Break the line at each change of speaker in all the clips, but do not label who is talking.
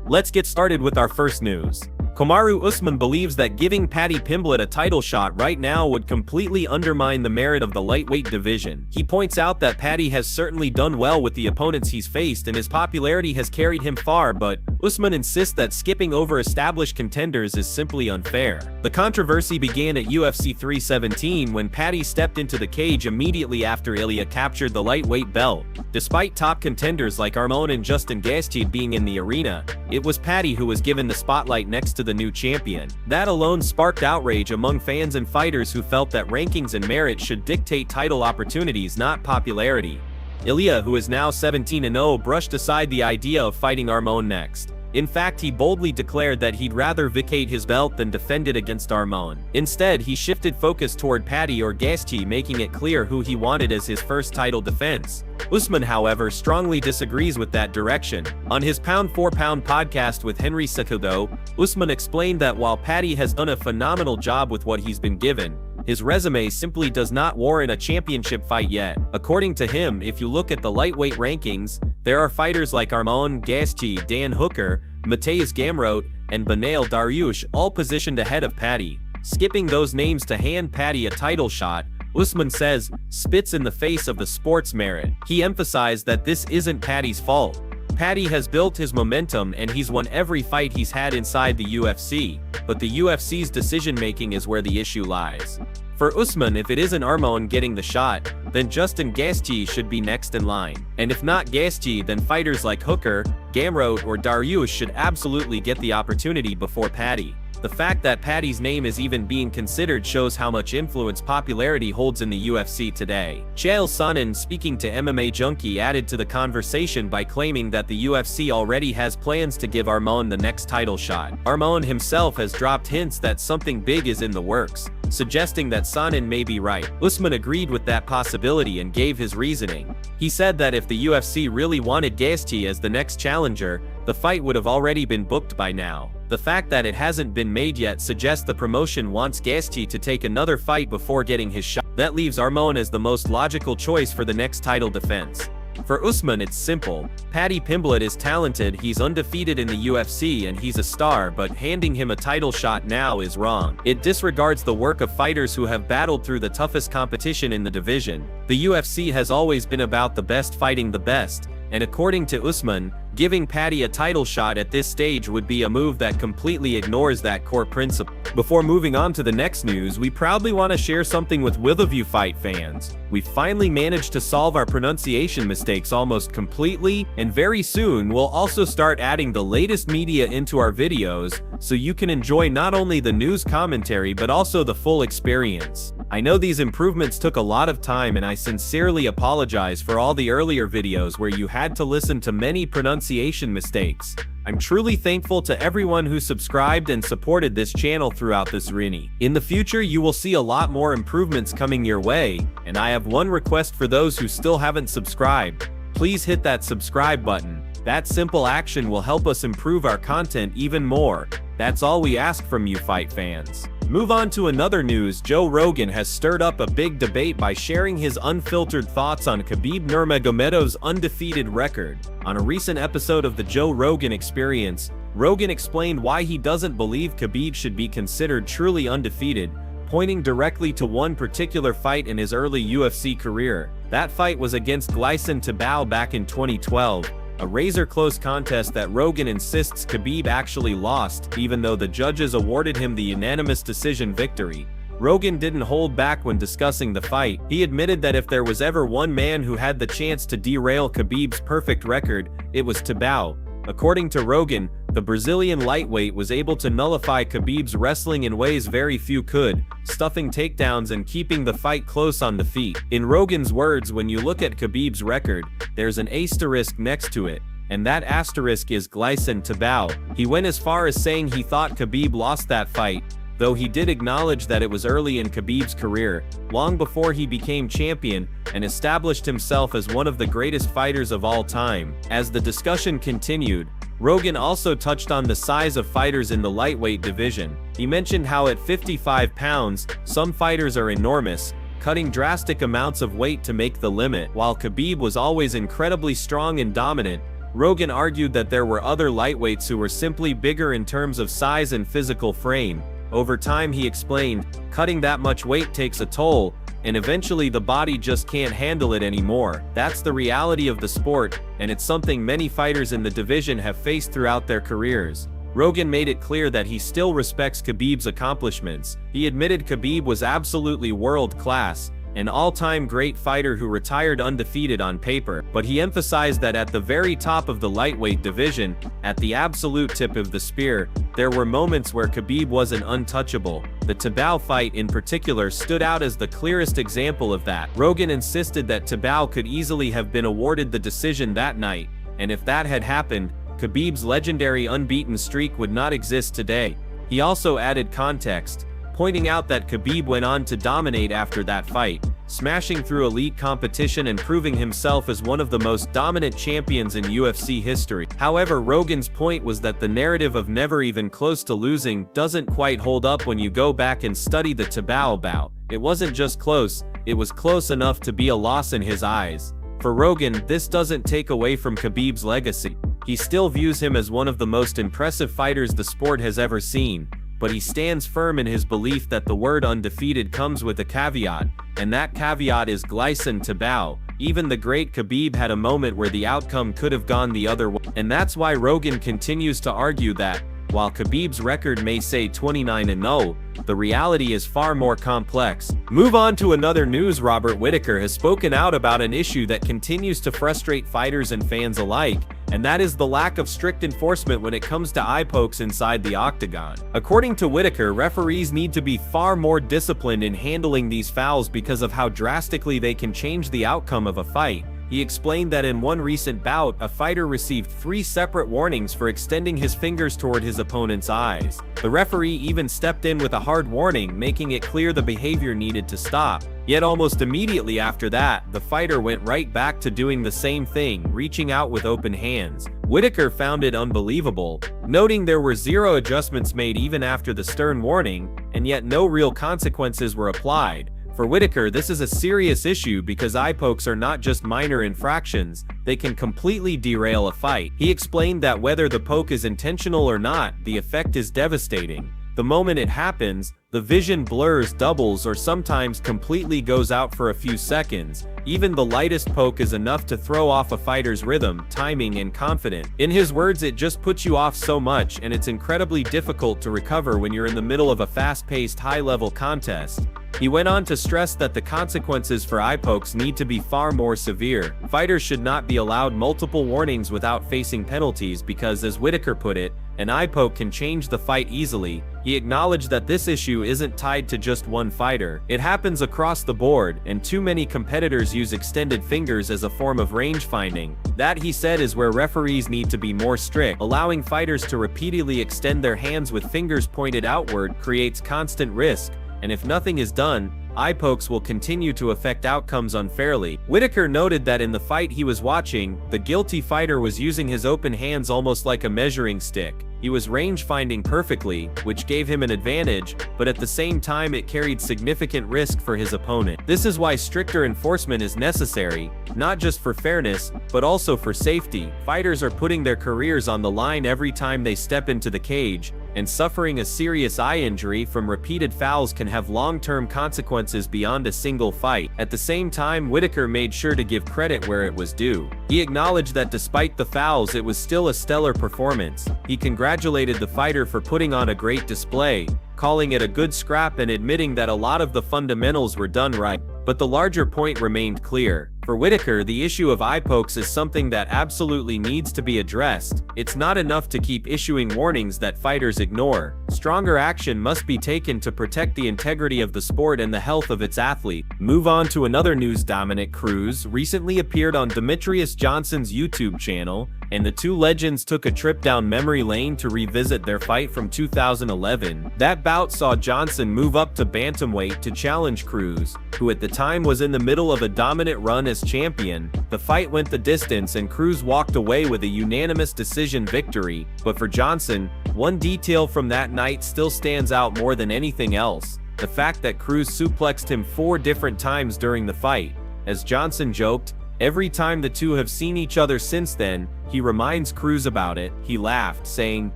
Let's get started with our first news. Kamaru Usman believes that giving Paddy Pimblett a title shot right now would completely undermine the merit of the lightweight division. He points out that Paddy has certainly done well with the opponents he's faced and his popularity has carried him far, but Usman insists that skipping over established contenders is simply unfair. The controversy began at UFC 317 when Paddy stepped into the cage immediately after Ilya captured the lightweight belt. Despite top contenders like Armon and Justin Gaethje being in the arena, it was Paddy who was given the spotlight next to the new champion. That alone sparked outrage among fans and fighters who felt that rankings and merit should dictate title opportunities, not popularity. Ilya, who is now 17-0, brushed aside the idea of fighting Armon next. In fact, he boldly declared that he'd rather vacate his belt than defend it against Armon. Instead, he shifted focus toward Paddy or Gaethje, making it clear who he wanted as his first title defense. Usman, however, strongly disagrees with that direction. On his Pound for Pound podcast with Henry Cejudo, Usman explained that while Paddy has done a phenomenal job with what he's been given, his resume simply does not warrant a championship fight yet. According to him, if you look at the lightweight rankings, there are fighters like Armon, Gaethje, Dan Hooker, Mateusz Gamrot, and Beneil Dariush all positioned ahead of Paddy. Skipping those names to hand Paddy a title shot, Usman says, spits in the face of the sport's merit. He emphasized that this isn't Paddy's fault. Paddy has built his momentum and he's won every fight he's had inside the UFC, but the UFC's decision-making is where the issue lies. For Usman, if it isn't Armon getting the shot, then Justin Gaethje should be next in line. And if not Gaethje, then fighters like Hooker, Gamrot, or Dariush should absolutely get the opportunity before Paddy. The fact that Paddy's name is even being considered shows how much influence popularity holds in the UFC today. Chael Sonnen, speaking to MMA Junkie, added to the conversation by claiming that the UFC already has plans to give Armon the next title shot. Armon himself has dropped hints that something big is in the works, suggesting that Sonnen may be right. Usman agreed with that possibility and gave his reasoning. He said that if the UFC really wanted Gaethje as the next challenger, the fight would have already been booked by now. The fact that it hasn't been made yet suggests the promotion wants Gaethje to take another fight before getting his shot. That leaves Armon as the most logical choice for the next title defense. For Usman, it's simple. Paddy Pimblett is talented, he's undefeated in the UFC, and he's a star, but handing him a title shot now is wrong. It disregards the work of fighters who have battled through the toughest competition in the division. The UFC has always been about the best fighting the best, and according to Usman, giving Paddy a title shot at this stage would be a move that completely ignores that core principle. Before moving on to the next news, we proudly want to share something with of you fight fans. We finally managed to solve our pronunciation mistakes almost completely, and very soon we'll also start adding the latest media into our videos, so you can enjoy not only the news commentary but also the full experience. I know these improvements took a lot of time, and I sincerely apologize for all the earlier videos where you had to listen to many pronunciation mistakes. I'm truly thankful to everyone who subscribed and supported this channel throughout this journey. In the future, you will see a lot more improvements coming your way, and I have one request for those who still haven't subscribed. Please hit that subscribe button. That simple action will help us improve our content even more. That's all we ask from you fight fans. Move on to another news. Joe Rogan has stirred up a big debate by sharing his unfiltered thoughts on Khabib Nurmagomedov's undefeated record. On a recent episode of the Joe Rogan Experience, Rogan explained why he doesn't believe Khabib should be considered truly undefeated, pointing directly to one particular fight in his early UFC career. That fight was against Gleison Tibau back in 2012. A razor-close contest that Rogan insists Khabib actually lost, even though the judges awarded him the unanimous decision victory. Rogan didn't hold back when discussing the fight. He admitted that if there was ever one man who had the chance to derail Khabib's perfect record, it was Tibau. According to Rogan, the Brazilian lightweight was able to nullify Khabib's wrestling in ways very few could, stuffing takedowns and keeping the fight close on the feet. In Rogan's words, when you look at Khabib's record, there's an asterisk next to it, and that asterisk is Gleison Tibau. He went as far as saying he thought Khabib lost that fight, though he did acknowledge that it was early in Khabib's career, long before he became champion and established himself as one of the greatest fighters of all time. As the discussion continued, Rogan also touched on the size of fighters in the lightweight division. He mentioned how at 55 pounds, some fighters are enormous, cutting drastic amounts of weight to make the limit. While Khabib was always incredibly strong and dominant, Rogan argued that there were other lightweights who were simply bigger in terms of size and physical frame. Over time, he explained, cutting that much weight takes a toll, and eventually the body just can't handle it anymore. That's the reality of the sport, and it's something many fighters in the division have faced throughout their careers. Rogan made it clear that he still respects Khabib's accomplishments. He admitted Khabib was absolutely world-class, an all-time great fighter who retired undefeated on paper, but he emphasized that at the very top of the lightweight division, at the absolute tip of the spear, there were moments where Khabib wasn't untouchable. The Tibau fight in particular stood out as the clearest example of that. Rogan insisted that Tibau could easily have been awarded the decision that night, and if that had happened, Khabib's legendary unbeaten streak would not exist today. He also added context, pointing out that Khabib went on to dominate after that fight, smashing through elite competition and proving himself as one of the most dominant champions in UFC history. However, Rogan's point was that the narrative of never even close to losing doesn't quite hold up when you go back and study the Tibau bout. It wasn't just close, it was close enough to be a loss in his eyes. For Rogan, this doesn't take away from Khabib's legacy. He still views him as one of the most impressive fighters the sport has ever seen, but he stands firm in his belief that the word undefeated comes with a caveat, and that caveat is Glycin Tibau. Even the great Khabib had a moment where the outcome could have gone the other way, and that's why Rogan continues to argue that, while Khabib's record may say 29-0, the reality is far more complex. Move on to another news. Robert Whittaker has spoken out about an issue that continues to frustrate fighters and fans alike, and that is the lack of strict enforcement when it comes to eye pokes inside the octagon. According to Whittaker, referees need to be far more disciplined in handling these fouls because of how drastically they can change the outcome of a fight. He explained that in one recent bout, a fighter received 3 separate warnings for extending his fingers toward his opponent's eyes. The referee even stepped in with a hard warning, making it clear the behavior needed to stop. Yet almost immediately after that, the fighter went right back to doing the same thing, reaching out with open hands. Whittaker found it unbelievable, noting there were 0 adjustments made even after the stern warning, and yet no real consequences were applied. For Whittaker, this is a serious issue because eye pokes are not just minor infractions, they can completely derail a fight. He explained that whether the poke is intentional or not, the effect is devastating. The moment it happens, the vision blurs, doubles, or sometimes completely goes out for a few seconds. Even the lightest poke is enough to throw off a fighter's rhythm, timing, and confidence. In his words, it just puts you off so much, and it's incredibly difficult to recover when you're in the middle of a fast-paced, high-level contest. He went on to stress that the consequences for eye pokes need to be far more severe. Fighters should not be allowed multiple warnings without facing penalties because, as Whittaker put it, an eye poke can change the fight easily. He acknowledged that this issue isn't tied to just one fighter. It happens across the board, and too many competitors use extended fingers as a form of range finding. That, he said, is where referees need to be more strict. Allowing fighters to repeatedly extend their hands with fingers pointed outward creates constant risk, and if nothing is done, eye pokes will continue to affect outcomes unfairly. Whittaker noted that in the fight he was watching, the guilty fighter was using his open hands almost like a measuring stick. He was range-finding perfectly, which gave him an advantage, but at the same time it carried significant risk for his opponent. This is why stricter enforcement is necessary, not just for fairness, but also for safety. Fighters are putting their careers on the line every time they step into the cage, and suffering a serious eye injury from repeated fouls can have long-term consequences beyond a single fight. At the same time, Whittaker made sure to give credit where it was due. He acknowledged that despite the fouls, it was still a stellar performance. He congratulated the fighter for putting on a great display, calling it a good scrap and admitting that a lot of the fundamentals were done right. But the larger point remained clear. For Whittaker, the issue of eye pokes is something that absolutely needs to be addressed. It's not enough to keep issuing warnings that fighters ignore. Stronger action must be taken to protect the integrity of the sport and the health of its athlete. Move on to another news. Dominic Cruz recently appeared on Demetrius Johnson's YouTube channel, and the two legends took a trip down memory lane to revisit their fight from 2011. That bout saw Johnson move up to bantamweight to challenge Cruz, who at the time was in the middle of a dominant run as champion. The fight went the distance and Cruz walked away with a unanimous decision victory, but for Johnson, one detail from that night still stands out more than anything else. the fact that Cruz suplexed him 4 different times during the fight. As Johnson joked, every time the two have seen each other since then, he reminds Cruz about it. He laughed, saying,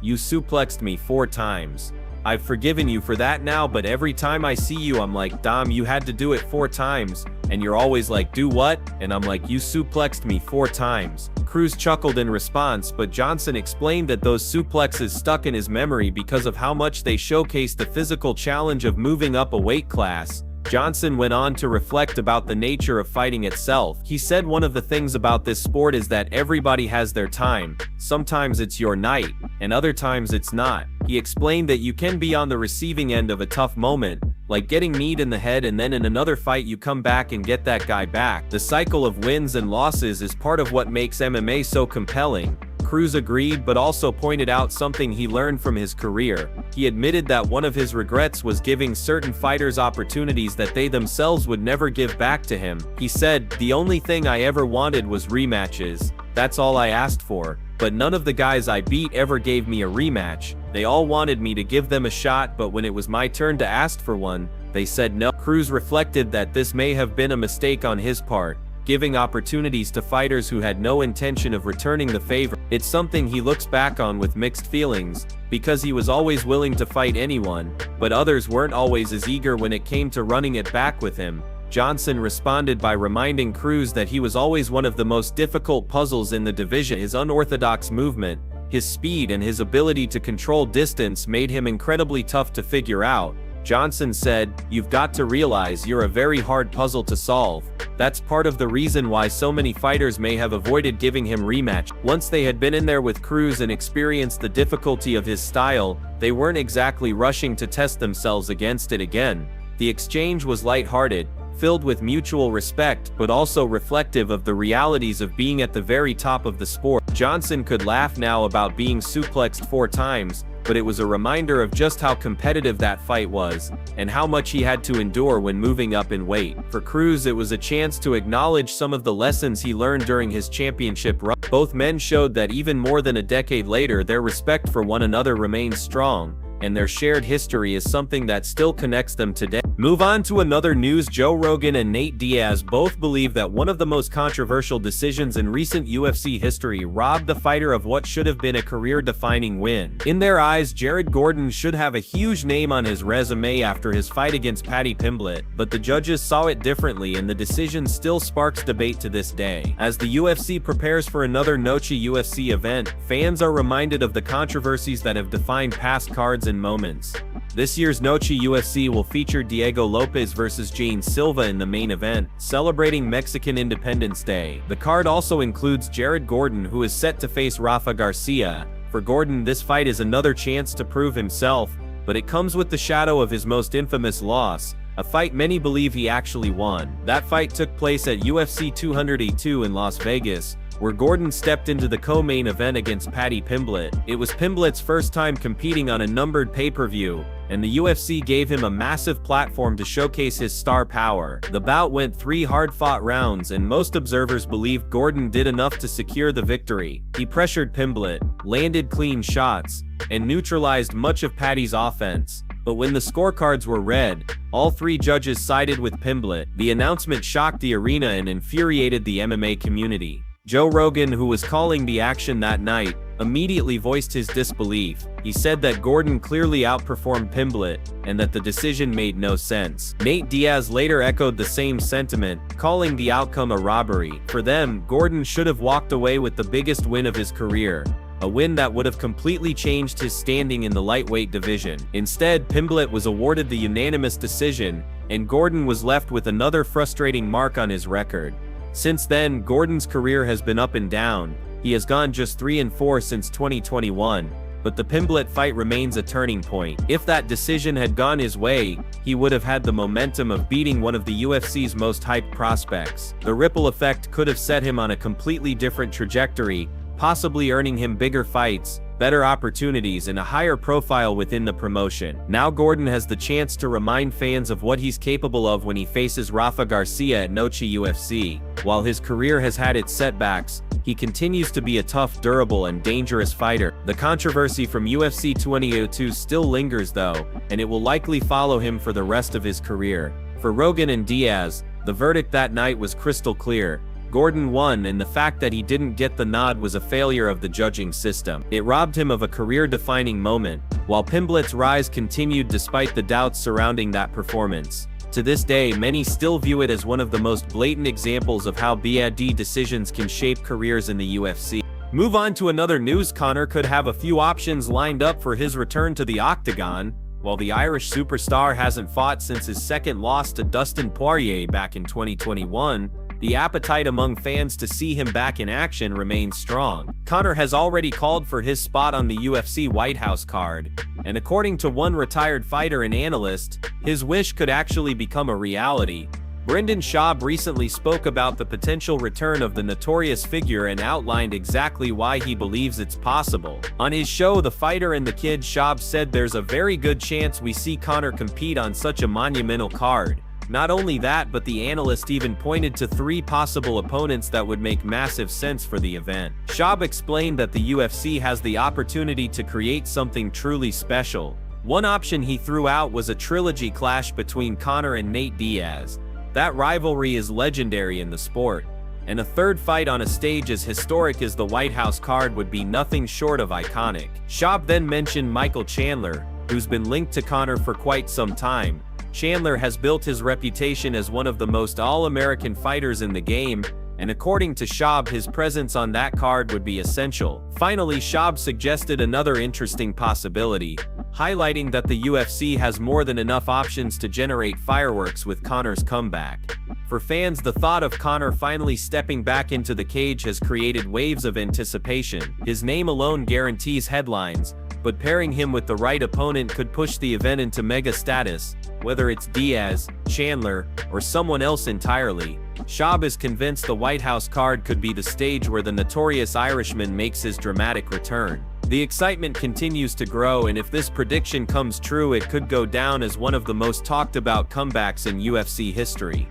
"You suplexed me 4 times. I've forgiven you for that now, but every time I see you I'm like, Dom, you had to do it 4 times. And you're always like, do what? And I'm like, you suplexed me 4 times. Cruz chuckled in response, but Johnson explained that those suplexes stuck in his memory because of how much they showcased the physical challenge of moving up a weight class. Johnson went on to reflect about the nature of fighting itself. He said one of the things about this sport is that everybody has their time. Sometimes it's your night, and other times it's not. He explained that you can be on the receiving end of a tough moment, like getting kneed in the head, and then in another fight you come back and get that guy back. The cycle of wins and losses is part of what makes MMA so compelling. Cruz agreed, but also pointed out something he learned from his career. He admitted that one of his regrets was giving certain fighters opportunities that they themselves would never give back to him. He said, "The only thing I ever wanted was rematches. That's all I asked for. But none of the guys I beat ever gave me a rematch. They all wanted me to give them a shot, but when it was my turn to ask for one, they said no." Cruz reflected that this may have been a mistake on his part, giving opportunities to fighters who had no intention of returning the favor. It's something he looks back on with mixed feelings, because he was always willing to fight anyone, but others weren't always as eager when it came to running it back with him. Johnson responded by reminding Cruz that he was always one of the most difficult puzzles in the division. His unorthodox movement, his speed, and his ability to control distance made him incredibly tough to figure out. Johnson said, "You've got to realize you're a very hard puzzle to solve. That's part of the reason why so many fighters may have avoided giving him rematch." Once they had been in there with Cruz and experienced the difficulty of his style, they weren't exactly rushing to test themselves against it again. The exchange was lighthearted, filled with mutual respect, but also reflective of the realities of being at the very top of the sport. Johnson could laugh now about being suplexed 4 times, but it was a reminder of just how competitive that fight was, and how much he had to endure when moving up in weight. For Cruz, it was a chance to acknowledge some of the lessons he learned during his championship run. Both men showed that even more than a decade later, their respect for one another remains strong, and their shared history is something that still connects them today. Move on to another news. Joe Rogan and Nate Diaz both believe that one of the most controversial decisions in recent UFC history robbed the fighter of what should have been a career-defining win. In their eyes, Jared Gordon should have a huge name on his resume after his fight against Paddy Pimblett, but the judges saw it differently, and the decision still sparks debate to this day. As the UFC prepares for another Noche UFC event, fans are reminded of the controversies that have defined past cards and moments. This year's Noche UFC will feature Diego Lopez versus Jane Silva in the main event, celebrating Mexican Independence Day. The card also includes Jared Gordon, who is set to face Rafa Garcia. For Gordon, this fight is another chance to prove himself, but it comes with the shadow of his most infamous loss, a fight many believe he actually won. That fight took place at UFC 282 in Las Vegas, where Gordon stepped into the co-main event against Paddy Pimblett. It was Pimblett's first time competing on a numbered pay-per-view, and the UFC gave him a massive platform to showcase his star power. The bout went 3 hard-fought rounds, and most observers believed Gordon did enough to secure the victory. He pressured Pimblett, landed clean shots, and neutralized much of Paddy's offense. But when the scorecards were read, all 3 judges sided with Pimblett. The announcement shocked the arena and infuriated the MMA community. Joe Rogan, who was calling the action that night, immediately voiced his disbelief. He said that Gordon clearly outperformed Pimblett, and that the decision made no sense. Nate Diaz later echoed the same sentiment, calling the outcome a robbery. For them, Gordon should have walked away with the biggest win of his career, a win that would have completely changed his standing in the lightweight division. Instead, Pimblett was awarded the unanimous decision, and Gordon was left with another frustrating mark on his record. Since then, Gordon's career has been up and down. He has gone just 3-4 since 2021, but the Pimblett fight remains a turning point. If that decision had gone his way, he would have had the momentum of beating one of the UFC's most hyped prospects. The ripple effect could have set him on a completely different trajectory, possibly earning him bigger fights, better opportunities and a higher profile within the promotion. Now Gordon has the chance to remind fans of what he's capable of when he faces Rafa Garcia at Noche UFC. While his career has had its setbacks, he continues to be a tough, durable, and dangerous fighter. The controversy from UFC 2002 still lingers though, and it will likely follow him for the rest of his career. For Rogan and Diaz, the verdict that night was crystal clear. Gordon won, and the fact that he didn't get the nod was a failure of the judging system. It robbed him of a career-defining moment, while Pimblett's rise continued despite the doubts surrounding that performance. To this day, many still view it as one of the most blatant examples of how bad decisions can shape careers in the UFC. Move on to another news. Conor could have a few options lined up for his return to the octagon. While the Irish superstar hasn't fought since his second loss to Dustin Poirier back in 2021, the appetite among fans to see him back in action remains strong. Conor has already called for his spot on the UFC White House card, and according to one retired fighter and analyst, his wish could actually become a reality. Brendan Schaub recently spoke about the potential return of the notorious figure and outlined exactly why he believes it's possible. On his show The Fighter and the Kid, Schaub said there's a very good chance we see Conor compete on such a monumental card. Not only that, but the analyst even pointed to 3 possible opponents that would make massive sense for the event. Schaub explained that the UFC has the opportunity to create something truly special. One option he threw out was a trilogy clash between Conor and Nate Diaz. That rivalry is legendary in the sport, and a third fight on a stage as historic as the White House card would be nothing short of iconic. Schaub then mentioned Michael Chandler, who's been linked to Conor for quite some time. Chandler has built his reputation as one of the most all-American fighters in the game, and according to Schaub, his presence on that card would be essential. Finally, Schaub suggested another interesting possibility, highlighting that the UFC has more than enough options to generate fireworks with Conor's comeback. For fans, the thought of Conor finally stepping back into the cage has created waves of anticipation. His name alone guarantees headlines, but pairing him with the right opponent could push the event into mega status, whether it's Diaz, Chandler, or someone else entirely. Schaub is convinced the White House card could be the stage where the notorious Irishman makes his dramatic return. The excitement continues to grow, and if this prediction comes true, it could go down as one of the most talked about comebacks in UFC history.